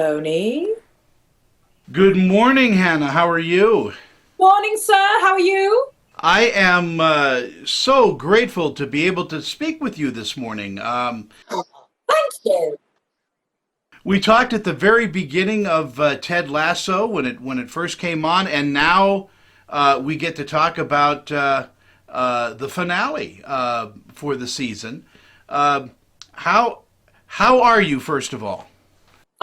Tony. Good morning, Hannah. How are you? Morning, sir. How are you? I am so grateful to be able to speak with you this morning. Thank you. We talked at the very beginning of Ted Lasso when it first came on, and now we get to talk about the finale for the season. Uh, how how are you, first of all?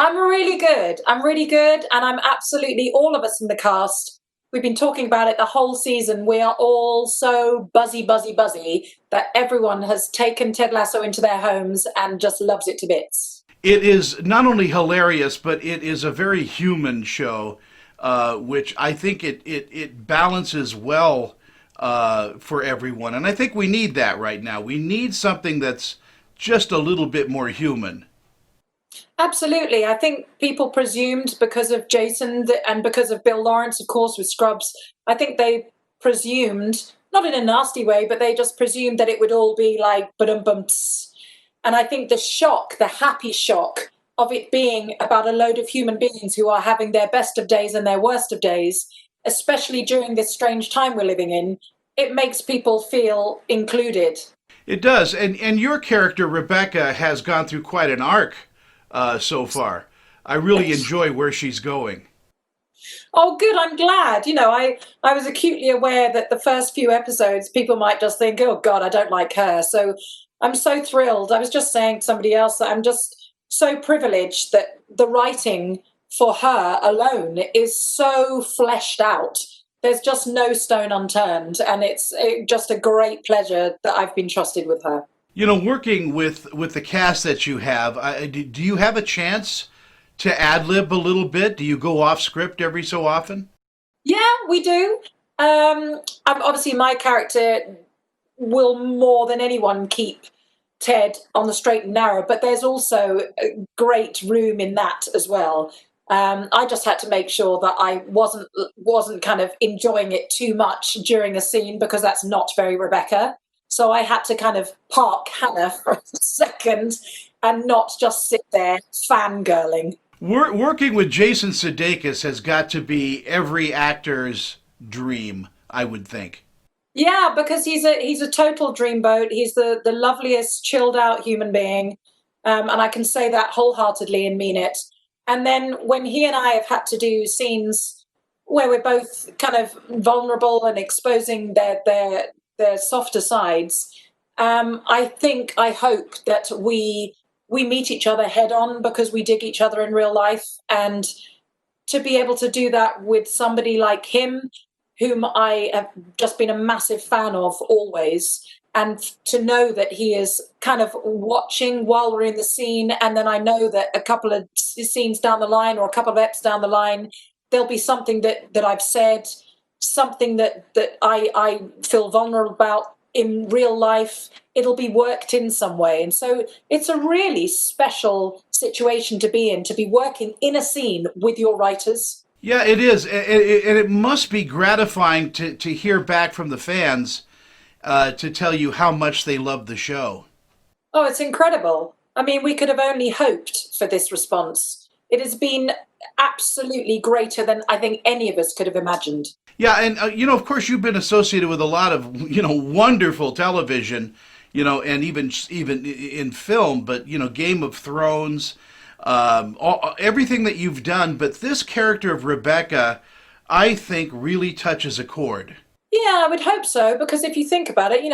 I'm really good. I'm really good. And I'm absolutely, all of us in the cast, we've been talking about it the whole season. We are all so buzzy, buzzy, buzzy that everyone has taken Ted Lasso into their homes and just loves it to bits. It is not only hilarious, but it is a very human show, which I think it balances well for everyone. And I think we need that right now. We need something that's just a little bit more human. Absolutely. I think people presumed because of and because of Bill Lawrence, of course, with Scrubs, I think they presumed, not in a nasty way, but they just presumed that it would all be like ba bumps. And I think the shock, the happy shock of it being about a load of human beings who are having their best of days and their worst of days, especially during this strange time we're living in, it makes people feel included. It does, and your character Rebecca has gone through quite an arc so far. I really enjoy where she's going. Oh, good. I'm glad. I was acutely aware that the first few episodes, people might just think, oh, God, I don't like her. So I'm so thrilled. I was just saying to somebody else that I'm just so privileged that the writing for her alone is so fleshed out. There's just no stone unturned. And it's just a great pleasure that I've been trusted with her. Working with the cast that you have, do you have a chance to ad lib a little bit? Do you go off script every so often? Yeah, we do. Obviously, my character will more than anyone keep Ted on the straight and narrow, but there's also a great room in that as well. I just had to make sure that I wasn't kind of enjoying it too much during a scene because that's not very Rebecca. So I had to kind of park Hannah for a second and not just sit there fangirling. Working with Jason Sudeikis has got to be every actor's dream, I would think. Yeah, because he's a total dreamboat. He's the loveliest, chilled out human being, and I can say that wholeheartedly and mean it. And then when he and I have had to do scenes where we're both kind of vulnerable and exposing their softer sides, I hope that we meet each other head on because we dig each other in real life, and to be able to do that with somebody like him whom I have just been a massive fan of always, and to know that he is kind of watching while we're in the scene, and then I know that a couple of scenes down the line or a couple of eps down the line, there'll be something that I've said, something that I feel vulnerable about in real life. It'll be worked in some way, and so it's a really special situation to be in, to be working in a scene with your writers. Yeah, it is, and it must be gratifying to hear back from the fans to tell you how much they love the show. Oh, it's incredible. I mean, we could have only hoped for this response. It has been absolutely greater than I think any of us could have imagined. Yeah, and of course, you've been associated with a lot of wonderful television, and even in film. But Game of Thrones, everything that you've done. But this character of Rebecca, I think, really touches a chord. Yeah, I would hope so, because if you think about it,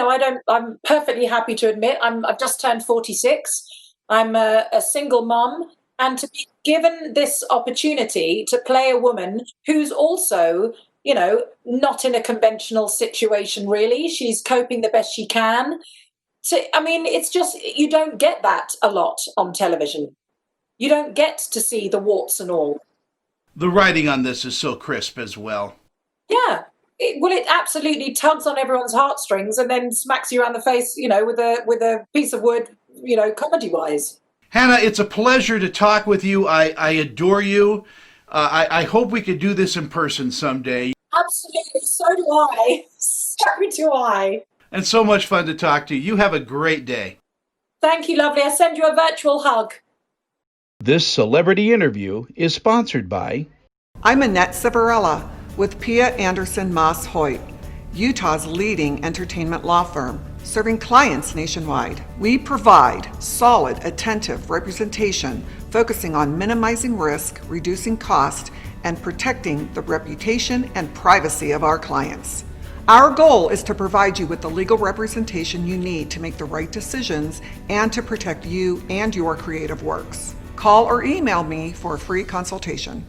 I'm perfectly happy to admit I've just turned 46. I'm a single mom, and to be given this opportunity to play a woman who's also, not in a conventional situation, really. She's coping the best she can. So, I mean, it's just, you don't get that a lot on television. You don't get to see the warts and all. The writing on this is so crisp as well. Yeah. It absolutely tugs on everyone's heartstrings and then smacks you around the face, with a piece of wood, comedy wise. Hannah, it's a pleasure to talk with you. I adore you. I hope we could do this in person someday. Absolutely. So do I. So do I. And so much fun to talk to you. You have a great day. Thank you, lovely. I send you a virtual hug. This celebrity interview is sponsored by... I'm Annette Civarella with Pia Anderson Moss Hoyt, Utah's leading entertainment law firm, serving clients nationwide. We provide solid, attentive representation focusing on minimizing risk, reducing cost, and protecting the reputation and privacy of our clients. Our goal is to provide you with the legal representation you need to make the right decisions and to protect you and your creative works. Call or email me for a free consultation.